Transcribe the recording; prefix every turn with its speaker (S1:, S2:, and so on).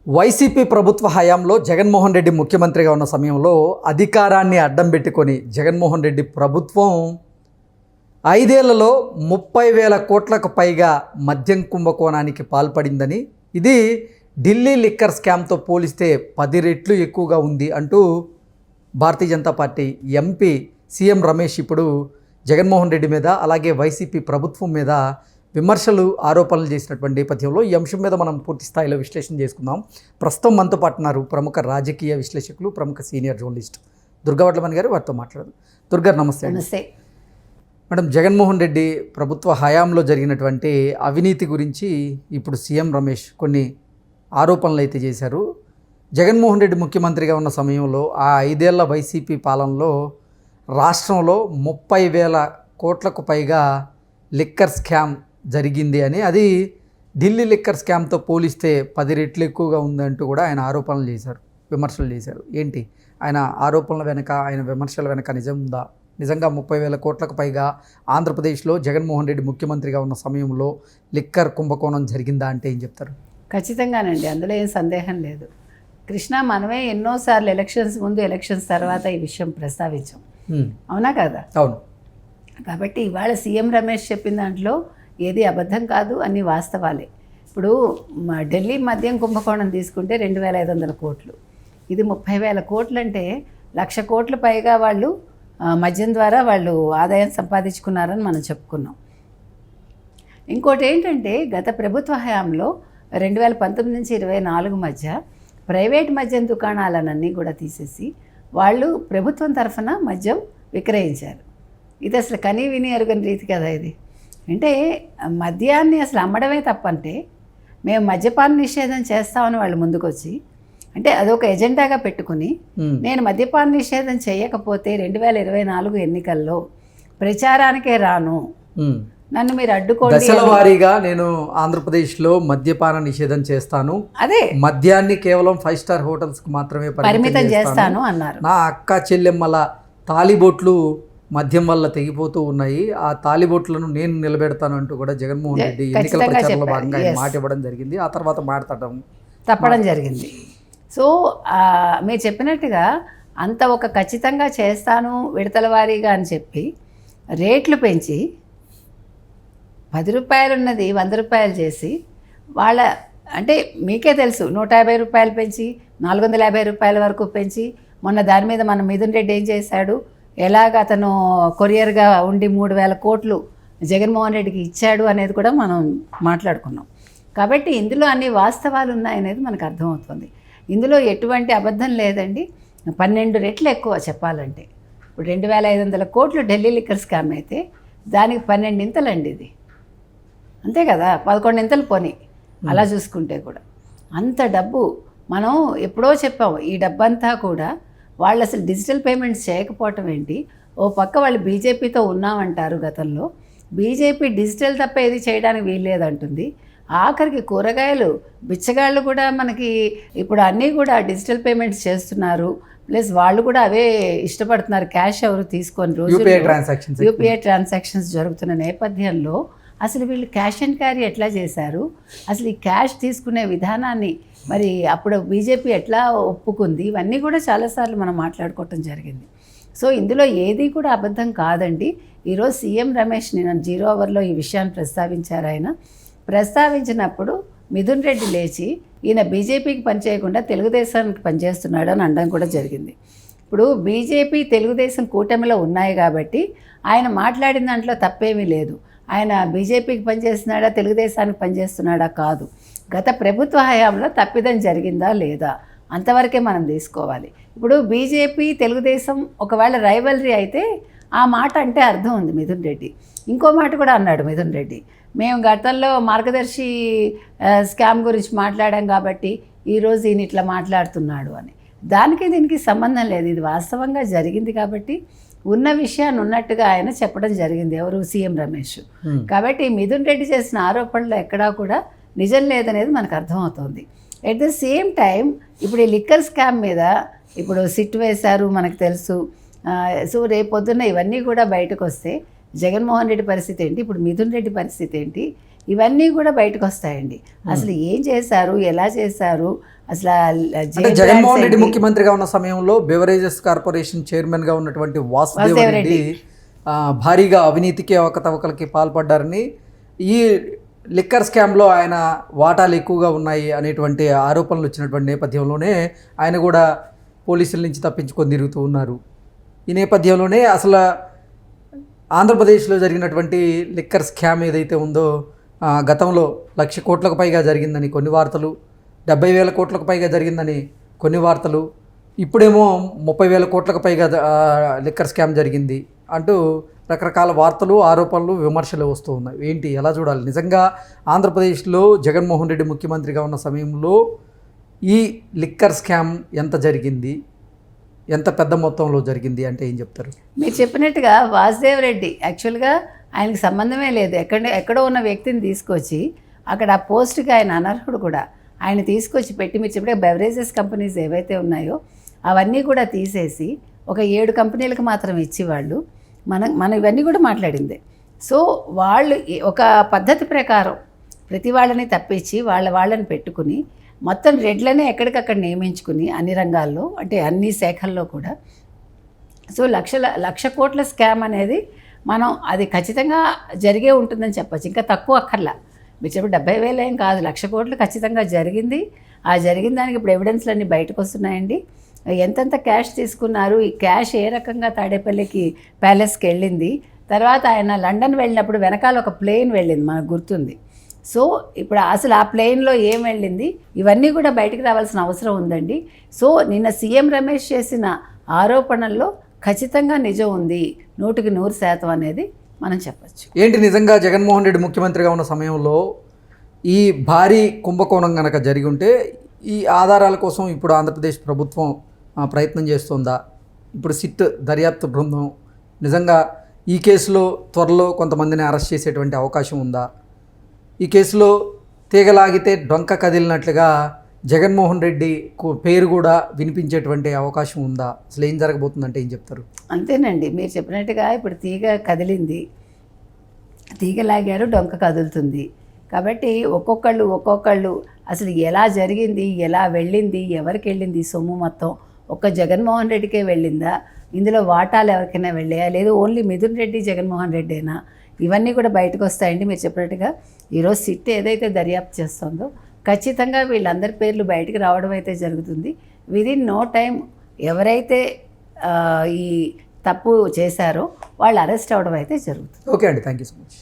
S1: YCP ప్రభుత్వ హయాంలో జగన్మోహన్ రెడ్డి ముఖ్యమంత్రిగా ఉన్న సమయంలో అధికారాన్ని అడ్డం పెట్టుకొని జగన్మోహన్ రెడ్డి ప్రభుత్వం 5 ఏళ్లలో 30,000 కోట్లకు పైగా మద్యం కుంభకోణానికి పాల్పడిందని, ఇది ఢిల్లీ లిక్కర్ స్కామ్తో పోలిస్తే 10 రెట్లు ఎక్కువగా ఉంది అంటూ భారతీయ జనతా పార్టీ ఎంపీ సీఎం రమేష్ ఇప్పుడు జగన్మోహన్ రెడ్డి మీద అలాగే వైసీపీ ప్రభుత్వం మీద విమర్శలు ఆరోపణలు చేసినటువంటి నేపథ్యంలో ఈ అంశం మీద మనం పూర్తి స్థాయిలో విశ్లేషణ చేసుకుందాం. ప్రస్తుతం మనతో పాటు ఉన్నారు ప్రముఖ రాజకీయ విశ్లేషకులు, ప్రముఖ సీనియర్ జర్నలిస్ట్ దుర్గావడ్లమణి గారు. వారితో మాట్లాడదు. దుర్గా, నమస్తే.
S2: నమస్తే
S1: మేడం, జగన్మోహన్ రెడ్డి ప్రభుత్వ హయాంలో జరిగినటువంటి అవినీతి గురించి ఇప్పుడు సీఎం రమేష్ కొన్ని ఆరోపణలు అయితే చేశారు. జగన్మోహన్ రెడ్డి ముఖ్యమంత్రిగా ఉన్న సమయంలో ఆ 5 ఏళ్ల వైసీపీ పాలనలో రాష్ట్రంలో 30,000 కోట్లకు పైగా లిక్కర్ స్కామ్ జరిగింది అని, అది ఢిల్లీ లిక్కర్ స్కామ్తో పోలిస్తే 10 రెట్లు ఎక్కువగా ఉందంటూ కూడా ఆయన ఆరోపణలు చేశారు, విమర్శలు చేశారు. ఏంటి ఆయన ఆరోపణల వెనక, ఆయన విమర్శల వెనక నిజం ఉందా? నిజంగా 30,000 కోట్లకు పైగా ఆంధ్రప్రదేశ్లో జగన్మోహన్ రెడ్డి ముఖ్యమంత్రిగా ఉన్న సమయంలో లిక్కర్ కుంభకోణం జరిగిందా అంటే ఏం చెప్తారు?
S2: ఖచ్చితంగానండి, అందులో ఏం సందేహం లేదు. కృష్ణ, మనమే ఎన్నోసార్లు ఎలక్షన్స్ ముందు, ఎలక్షన్స్ తర్వాత ఈ విషయం ప్రస్తావించాం, అవునా కదా?
S1: అవును.
S2: కాబట్టి ఇవాళ సీఎం రమేష్ చెప్పిన దాంట్లో ఏది అబద్ధం కాదు, అన్ని వాస్తవాలే. ఇప్పుడు ఢిల్లీ మద్యం కుంభకోణం తీసుకుంటే 2,500 కోట్లు, ఇది 30,000 కోట్లు అంటే 1,00,000 కోట్ల పైగా వాళ్ళు మద్యం ద్వారా వాళ్ళు ఆదాయం సంపాదించుకున్నారని మనం చెప్పుకున్నాం. ఇంకోటి ఏంటంటే, గత ప్రభుత్వ హయాంలో 2019 నుంచి 24 మధ్య ప్రైవేట్ మద్యం దుకాణాలన్నీ కూడా తీసేసి వాళ్ళు ప్రభుత్వం తరఫున మద్యం విక్రయించారు. ఇది అసలు కనీ విని ఎరుగని రీతి కదా ఇది. అంటే మద్యాన్ని అసలు అమ్మడమే తప్పంటే, మేము మద్యపాన నిషేధం చేస్తామని వాళ్ళు ముందుకొచ్చి, అంటే అదొక ఎజెండాగా పెట్టుకుని, నేను మద్యపాన నిషేధం చేయకపోతే 2024 ఎన్నికల్లో ప్రచారానికే రాను, నన్ను మీరు అడ్డుకోండి,
S1: దశల వారీగా నేను ఆంధ్రప్రదేశ్లో మద్యపాన నిషేధం చేస్తాను, అదే మద్యాన్ని కేవలం 5 స్టార్ హోటల్స్కి మాత్రమే
S2: పరిమితం చేస్తాను అన్నారు.
S1: నా అక్క చెల్లెమ్మల తాలిబోట్లు మద్యం వల్ల తెగిపోతూ ఉన్నాయి, ఆ తాలిబోట్లను నేను నిలబెడతాను అంటూ కూడా జగన్మోహన్ రెడ్డి ఎన్నికల ప్రచారంలో భాగంగా మాట ఇవ్వడం జరిగింది. ఆ తర్వాత మాట్లాడటం
S2: తప్పడం జరిగింది. సో మీరు చెప్పినట్టుగా అంత ఒక ఖచ్చితంగా చేస్తాను విడతల వారీగా అని చెప్పి రేట్లు పెంచి 10 రూపాయలు ఉన్నది 100 రూపాయలు చేసి, వాళ్ళ అంటే మీకే తెలుసు 150 రూపాయలు పెంచి 450 రూపాయల వరకు పెంచి, మొన్న దాని మీద మన మిథున్ రెడ్డి ఏం చేశాడు, ఎలాగ అతను కొరియర్గా ఉండి 3,000 కోట్లు జగన్మోహన్ రెడ్డికి ఇచ్చాడు అనేది కూడా మనం మాట్లాడుకున్నాం. కాబట్టి ఇందులో అన్ని వాస్తవాలు ఉన్నాయనేది మనకు అర్థమవుతుంది. ఇందులో ఎటువంటి అబద్ధం లేదండి. 12 రెట్లు ఎక్కువ చెప్పాలంటే. ఇప్పుడు 2,500 కోట్లు ఢిల్లీ లిక్కర్ స్కామ్ అయితే దానికి 12 ఇంతలండి ఇది, అంతే కదా, 11 ఇంతలు పోనీ అలా చూసుకుంటే కూడా. అంత డబ్బు మనం ఎప్పుడో చెప్పాము. ఈ డబ్బంతా కూడా వాళ్ళు అసలు డిజిటల్ పేమెంట్స్ చేయకపోవటం ఏంటి, ఓ పక్క వాళ్ళు బీజేపీతో ఉన్నామంటారు గతంలో, బీజేపీ డిజిటల్ తప్ప ఏది చేయడానికి వీల్లేదంటుంది. ఆఖరికి కూరగాయలు బిచ్చగాళ్ళు కూడా మనకి ఇప్పుడు అన్నీ కూడా డిజిటల్ పేమెంట్స్ చేస్తున్నారు, ప్లస్ వాళ్ళు కూడా అవే ఇష్టపడుతున్నారు, క్యాష్ ఎవరు తీసుకొని రోజు యూపీఐ ట్రాన్సాక్షన్స్ జరుగుతున్న నేపథ్యంలో అసలు వీళ్ళు క్యాష్ అండ్ క్యారీ ఎట్లా చేశారు, అసలు ఈ క్యాష్ తీసుకునే విధానాన్ని మరి అప్పుడు బీజేపీ ఎట్లా ఒప్పుకుంది, ఇవన్నీ కూడా చాలాసార్లు మనం మాట్లాడుకోవటం జరిగింది. సో ఇందులో ఏది కూడా అబద్ధం కాదండి. ఈరోజు సీఎం రమేష్ నిన్న 0 అవర్లో ఈ విషయాన్ని ప్రస్తావించారు. ఆయన ప్రస్తావించినప్పుడు మిథున్ రెడ్డి లేచి ఈయన బీజేపీకి పనిచేయకుండా తెలుగుదేశానికి పనిచేస్తున్నాడు అని అనడం కూడా జరిగింది. ఇప్పుడు బీజేపీ తెలుగుదేశం కూటమిలో ఉన్నాయి కాబట్టి ఆయన మాట్లాడిన దాంట్లో తప్పేమీ లేదు. ఆయన బీజేపీకి పనిచేస్తున్నాడా, తెలుగుదేశానికి పనిచేస్తున్నాడా కాదు. గత ప్రభుత్వ హయాంలో తప్పిదం జరిగిందా లేదా అంతవరకే మనం తీసుకోవాలి. ఇప్పుడు బీజేపీ తెలుగుదేశం ఒకవేళ రైవలరీ అయితే ఆ మాట అంటే అర్థం ఉంది మిథున్ రెడ్డి. ఇంకో మాట కూడా అన్నాడు మిథున్ రెడ్డి, మేము గతంలో మార్గదర్శి స్కామ్ గురించి మాట్లాడాం కాబట్టి ఈరోజు ఈయన ఇట్లా మాట్లాడుతున్నాడు అని. దానికి దీనికి సంబంధం లేదు, ఇది వాస్తవంగా జరిగింది కాబట్టి ఉన్న విషయాన్ని ఉన్నట్టుగా ఆయన చెప్పడం జరిగింది, ఎవరు, సీఎం రమేష్. కాబట్టి మిథున్ రెడ్డి చేసిన ఆరోపణలు ఎక్కడా కూడా నిజం లేదనేది మనకు అర్థమవుతుంది. ఎట్ ద సేమ్ టైం ఇప్పుడు ఈ లిక్కర్ స్కామ్ మీద ఇప్పుడు సిట్ వేశారు మనకు తెలుసు. సో రేపొద్దున్న ఇవన్నీ కూడా బయటకు వస్తే జగన్మోహన్ రెడ్డి పరిస్థితి ఏంటి, ఇప్పుడు మిథున్ రెడ్డి పరిస్థితి ఏంటి, ఇవన్నీ కూడా బయటకు వస్తాయండి. అసలు ఏం చేశారు, ఎలా చేశారు, అసలు
S1: అంటే జగన్మోహన్ రెడ్డి ముఖ్యమంత్రిగా ఉన్న సమయంలో బెవరేజెస్ కార్పొరేషన్ చైర్మన్గా ఉన్నటువంటి వాసుదేవ్ రెడ్డి భారీగా అవినీతికి అవకతవకలకి పాల్పడ్డారని, ఈ లిక్కర్ స్కామ్లో ఆయన వాటాలు ఎక్కువగా ఉన్నాయి అనేటువంటి ఆరోపణలు వచ్చినటువంటి నేపథ్యంలోనే ఆయన కూడా పోలీసుల నుంచి తప్పించుకొని తిరుగుతూ ఉన్నారు. ఈ నేపథ్యంలోనే అసలు ఆంధ్రప్రదేశ్లో జరిగినటువంటి లిక్కర్ స్కామ్ ఏదైతే ఉందో గతంలో 1,00,000 కోట్లకు పైగా జరిగిందని కొన్ని వార్తలు, 70,000 కోట్లకు పైగా జరిగిందని కొన్ని వార్తలు, ఇప్పుడేమో 30,000 కోట్లకు పైగా లిక్కర్ స్కామ్ జరిగింది అంటూ రకరకాల వార్తలు, ఆరోపణలు, విమర్శలు వస్తూ ఉన్నాయి. ఏంటి, ఎలా చూడాలి? నిజంగా ఆంధ్రప్రదేశ్లో జగన్మోహన్ రెడ్డి ముఖ్యమంత్రిగా ఉన్న సమయంలో ఈ లిక్కర్ స్కామ్ ఎంత జరిగింది, ఎంత పెద్ద మొత్తంలో జరిగింది అంటే ఏం చెప్తారు?
S2: మీరు చెప్పినట్టుగా వాసుదేవ్ రెడ్డి యాక్చువల్గా ఆయనకి సంబంధమే లేదు. ఎక్కడో ఉన్న వ్యక్తిని తీసుకొచ్చి అక్కడ ఆ పోస్ట్కి ఆయన అనర్హుడు కూడా, ఆయన తీసుకొచ్చి పెట్టి మీరు చెప్పిన బెవరేజెస్ కంపెనీస్ ఏవైతే ఉన్నాయో అవన్నీ కూడా తీసేసి ఒక 7 కంపెనీలకు మాత్రం ఇచ్చి వాళ్ళు మనం ఇవన్నీ కూడా మాట్లాడిందే. సో వాళ్ళు ఒక పద్ధతి ప్రకారం ప్రతి వాళ్ళని తప్పించి వాళ్ళని పెట్టుకుని మొత్తం రెడ్లనే ఎక్కడికక్కడ నియమించుకుని అన్ని రంగాల్లో, అంటే అన్ని శాఖల్లో కూడా. సో 1,00,000 కోట్ల స్కామ్ అనేది మనం అది ఖచ్చితంగా జరిగే ఉంటుందని చెప్పచ్చు. ఇంకా తక్కువ అక్కర్లా. మీరు చెప్పి 70,000 ఏం కాదు, 1,00,000 కోట్లు ఖచ్చితంగా జరిగింది. ఆ జరిగిన దానికి ఇప్పుడు ఎవిడెన్స్లు అన్నీ బయటకు వస్తున్నాయండి. ఎంతెంత క్యాష్ తీసుకున్నారు, ఈ క్యాష్ ఏ రకంగా తాడేపల్లికి ప్యాలెస్కి వెళ్ళింది, తర్వాత ఆయన లండన్ వెళ్ళినప్పుడు వెనకాల ఒక ప్లేన్ వెళ్ళింది, మనకు గుర్తుంది. సో ఇప్పుడు అసలు ఆ ప్లేన్లో ఏం వెళ్ళింది, ఇవన్నీ కూడా బయటికి రావాల్సిన అవసరం ఉందండి. సో నిన్న సీఎం రమేష్ చేసిన ఆరోపణల్లో ఖచ్చితంగా నిజం ఉంది, 100% అనేది మనం చెప్పచ్చు.
S1: ఏంటి, నిజంగా జగన్మోహన్ రెడ్డి ముఖ్యమంత్రిగా ఉన్న సమయంలో ఈ భారీ కుంభకోణం కనుక జరిగి ఉంటే ఈ ఆధారాల కోసం ఇప్పుడు ఆంధ్రప్రదేశ్ ప్రభుత్వం ప్రయత్నం చేస్తుందా? ఇప్పుడు సిట్ దర్యాప్తు బృందం నిజంగా ఈ కేసులో త్వరలో కొంతమందిని అరెస్ట్ చేసేటువంటి అవకాశం ఉందా? ఈ కేసులో తీగలాగితే డొంక కదిలినట్లుగా జగన్మోహన్ రెడ్డి పేరు కూడా వినిపించేటువంటి అవకాశం ఉందా? అసలు ఏం జరగబోతుందంటే ఏం చెప్తారు?
S2: అంతేనండి, మీరు చెప్పినట్టుగా ఇప్పుడు తీగ కదిలింది, తీగ లాగారు, డొంక కదులుతుంది. కాబట్టి ఒక్కొక్కళ్ళు అసలు ఎలా జరిగింది, ఎలా వెళ్ళింది, ఎవరికి వెళ్ళింది సొమ్ము మొత్తం, ఒక్క జగన్మోహన్ రెడ్డికే వెళ్ళిందా, ఇందులో వాటాలు ఎవరికైనా వెళ్ళాయా, లేదు ఓన్లీ మిథున్ రెడ్డి జగన్మోహన్ రెడ్డేనా, ఇవన్నీ కూడా బయటకు వస్తాయండి. మీరు చెప్పినట్టుగా ఈరోజు సిట్ ఏదైతే దర్యాప్తు చేస్తుందో ఖచ్చితంగా వీళ్ళందరి పేర్లు బయటికి రావడం అయితే జరుగుతుంది. విదిన్ నో టైం ఎవరైతే ఈ తప్పు చేశారో వాళ్ళు అరెస్ట్ అవ్వడం అయితే జరుగుతుంది.
S1: ఓకే అండి, థ్యాంక్ యూ సో మచ్.